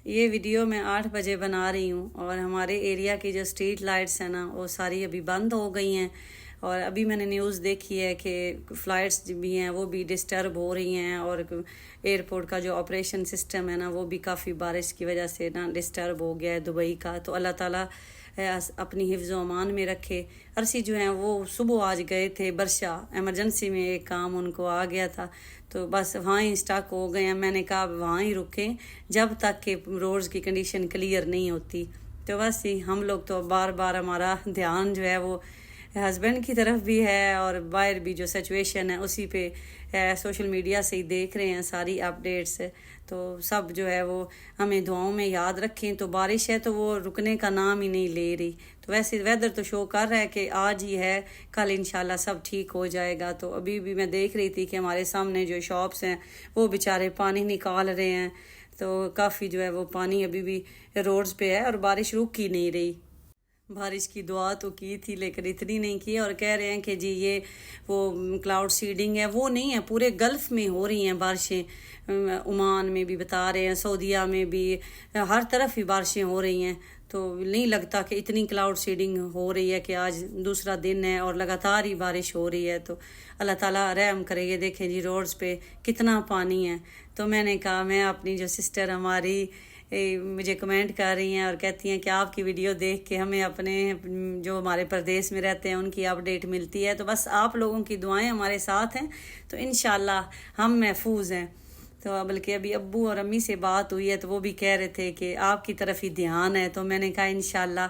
یہ ویڈیو میں 8 بجے بنا رہی ہوں اور ہمارے ایریا کی جو اسٹریٹ لائٹس ہیں نا وہ ساری ابھی بند ہو گئی ہیں، اور ابھی میں نے نیوز دیکھی ہے کہ فلائٹس بھی ہیں وہ بھی ڈسٹرب ہو رہی ہیں، اور ایئرپورٹ کا جو آپریشن سسٹم ہے نا وہ بھی کافی بارش کی وجہ سے نا ڈسٹرب ہو گیا ہے دبئی کا۔ تو اللہ تعالیٰ اپنی حفظ و امان میں رکھے۔ عرصی جو ہیں وہ صبح آج گئے تھے برشا، ایمرجنسی میں ایک کام ان کو آ گیا تھا، تو بس وہاں ہی اسٹاک ہو گئے ہیں۔ میں نے کہا وہاں ہی رکیں جب تک کہ روڈز کی کنڈیشن کلیئر نہیں ہوتی۔ تو بس ہم لوگ تو بار بار ہمارا دھیان جو ہے وہ ہسبینڈ کی طرف بھی ہے، اور باہر بھی جو سچویشن ہے اسی پہ سوشل میڈیا سے ہی دیکھ رہے ہیں ساری اپڈیٹس۔ تو سب جو ہے وہ ہمیں دعاؤں میں یاد رکھیں۔ تو بارش ہے تو وہ رکنے کا نام ہی نہیں لے رہی، تو ویسے ویدر تو شو کر رہا ہے کہ آج ہی ہے، کل انشاءاللہ سب ٹھیک ہو جائے گا۔ تو ابھی بھی میں دیکھ رہی تھی کہ ہمارے سامنے جو شاپس ہیں وہ بیچارے پانی نکال رہے ہیں، تو کافی جو ہے وہ پانی ابھی بھی روڈز پہ ہے، اور بارش رک ہی نہیں رہی۔ بارش کی دعا تو کی تھی لیکن اتنی نہیں کی، اور کہہ رہے ہیں کہ جی یہ وہ کلاؤڈ سیڈنگ ہے، وہ نہیں ہے، پورے گلف میں ہو رہی ہیں بارشیں، عمان میں بھی بتا رہے ہیں، سعودیہ میں بھی، ہر طرف ہی بارشیں ہو رہی ہیں۔ تو نہیں لگتا کہ اتنی کلاؤڈ سیڈنگ ہو رہی ہے کہ آج دوسرا دن ہے اور لگاتار ہی بارش ہو رہی ہے۔ تو اللہ تعالیٰ رحم کرے۔ یہ دیکھیں جی روڈز پہ کتنا پانی ہے۔ تو میں نے کہا میں اپنی جو سسٹر ہماری مجھے کمنٹ کر رہی ہیں اور کہتی ہیں کہ آپ کی ویڈیو دیکھ کے ہمیں اپنے جو ہمارے پردیس میں رہتے ہیں ان کی اپڈیٹ ملتی ہے، تو بس آپ لوگوں کی دعائیں ہمارے ساتھ ہیں تو انشاءاللہ ہم محفوظ ہیں۔ تو بلکہ ابھی ابو اور امی سے بات ہوئی ہے تو وہ بھی کہہ رہے تھے کہ آپ کی طرف ہی دھیان ہے، تو میں نے کہا انشاءاللہ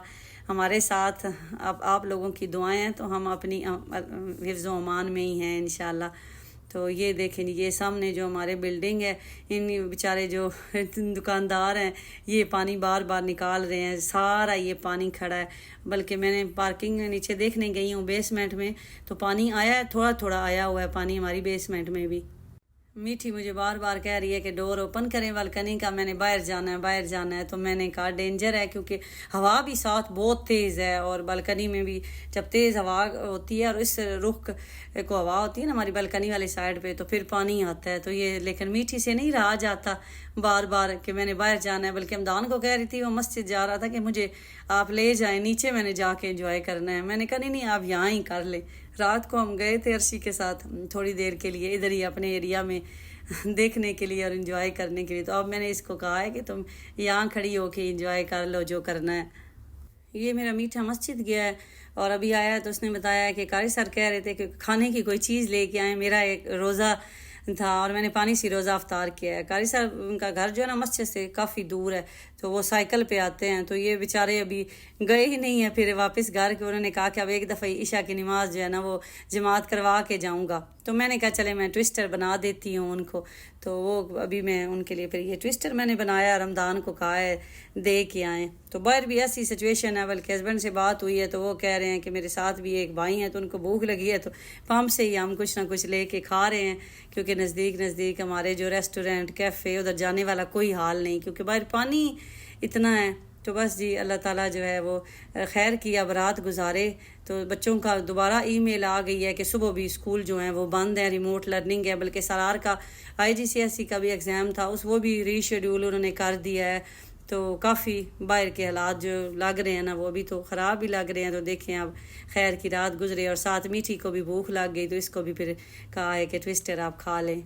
ہمارے ساتھ اب آپ لوگوں کی دعائیں ہیں تو ہم اپنی حفظ و امان میں ہی ہیں انشاءاللہ۔ تو یہ دیکھیں یہ سامنے جو ہمارے بلڈنگ ہے، ان بیچارے جو دکاندار ہیں یہ پانی بار بار نکال رہے ہیں، سارا یہ پانی کھڑا ہے۔ بلکہ میں نے پارکنگ میں نیچے دیکھنے گئی ہوں بیسمنٹ میں، تو پانی آیا ہے، تھوڑا تھوڑا آیا ہوا ہے پانی ہماری بیسمنٹ میں بھی۔ میٹھی مجھے بار بار کہہ رہی ہے کہ ڈور اوپن کریں بالکنی کا، میں نے باہر جانا ہے باہر جانا ہے، تو میں نے کہا ڈینجر ہے کیونکہ ہوا بھی ساتھ بہت تیز ہے، اور بالکنی میں بھی جب تیز ہوا ہوتی ہے اور اس رخ کو ہوا ہوتی ہے نا ہماری بالکنی والی سائڈ پہ، تو پھر پانی آتا ہے۔ تو یہ لیکن میٹھی سے نہیں رہا جاتا بار بار کہ میں نے باہر جانا ہے، بلکہ ہمدان کو کہہ رہی تھی، وہ مسجد جا رہا تھا کہ مجھے آپ لے جائیں نیچے، میں نے جا کے انجوائے کرنا ہے۔ میں نے کہا نہیں آپ یہاں ہی کر لیں۔ رات کو ہم گئے تھے عرشی کے ساتھ تھوڑی دیر کے لیے ادھر ہی اپنے ایریا میں دیکھنے کے لیے اور انجوائے کرنے کے لیے، تو اب میں نے اس کو کہا ہے کہ تم یہاں کھڑی ہو کے انجوائے کر لو جو کرنا ہے۔ یہ میرا میٹھا مسجد گیا ہے اور ابھی آیا ہے، تو اس نے بتایا ہے کہ قاری سر کہہ رہے تھے کہ کھانے کی کوئی چیز لے کے آئیں، میرا ایک روزہ تھا اور میں نے پانی سے روزہ افطار کیا ہے۔ قاری صاحب ان کا گھر جو ہے نا مسجد سے کافی دور ہے، تو وہ سائیکل پہ آتے ہیں، تو یہ بیچارے ابھی گئے ہی نہیں ہیں پھر واپس گھر کے۔ انہوں نے کہا کہ اب ایک دفعہ عشاء کی نماز جو ہے نا وہ جماعت کروا کے جاؤں گا، تو میں نے کہا چلے میں ٹوسٹر بنا دیتی ہوں ان کو، تو وہ ابھی میں ان کے لیے پھر یہ ٹوسٹر میں نے بنایا، رمضان کو کہا ہے دے کے آئیں۔ تو باہر بھی ایسی سچویشن ہے، بلکہ ہسبینڈ سے بات ہوئی ہے تو وہ کہہ رہے ہیں کہ میرے ساتھ بھی ایک بھائی ہیں تو ان کو بھوک لگی ہے، تو پمپ سے ہی ہم کچھ نہ کچھ لے کے کھا رہے ہیں، کیونکہ نزدیک ہمارے جو ریسٹورنٹ کیفے ادھر جانے والا کوئی حال نہیں، کیونکہ باہر پانی اتنا ہے۔ تو بس جی اللہ تعالیٰ جو ہے وہ خیر کی اب رات گزارے۔ تو بچوں کا دوبارہ ای میل آ گئی ہے کہ صبح بھی اسکول جو ہیں وہ بند ہیں، ریموٹ لرننگ ہے، بلکہ سرار کا IGCSE کا بھی ایگزام تھا وہ بھی ری شیڈول انہوں نے کر دیا ہے۔ تو کافی باہر کے حالات جو لگ رہے ہیں نا وہ ابھی تو خراب ہی لگ رہے ہیں، تو دیکھیں اب خیر کی رات گزرے، اور ساتھ میٹھی کو بھی بھوک لگ گئی تو اس کو بھی پھر کہا ہے کہ ٹوسٹر آپ کھا لیں۔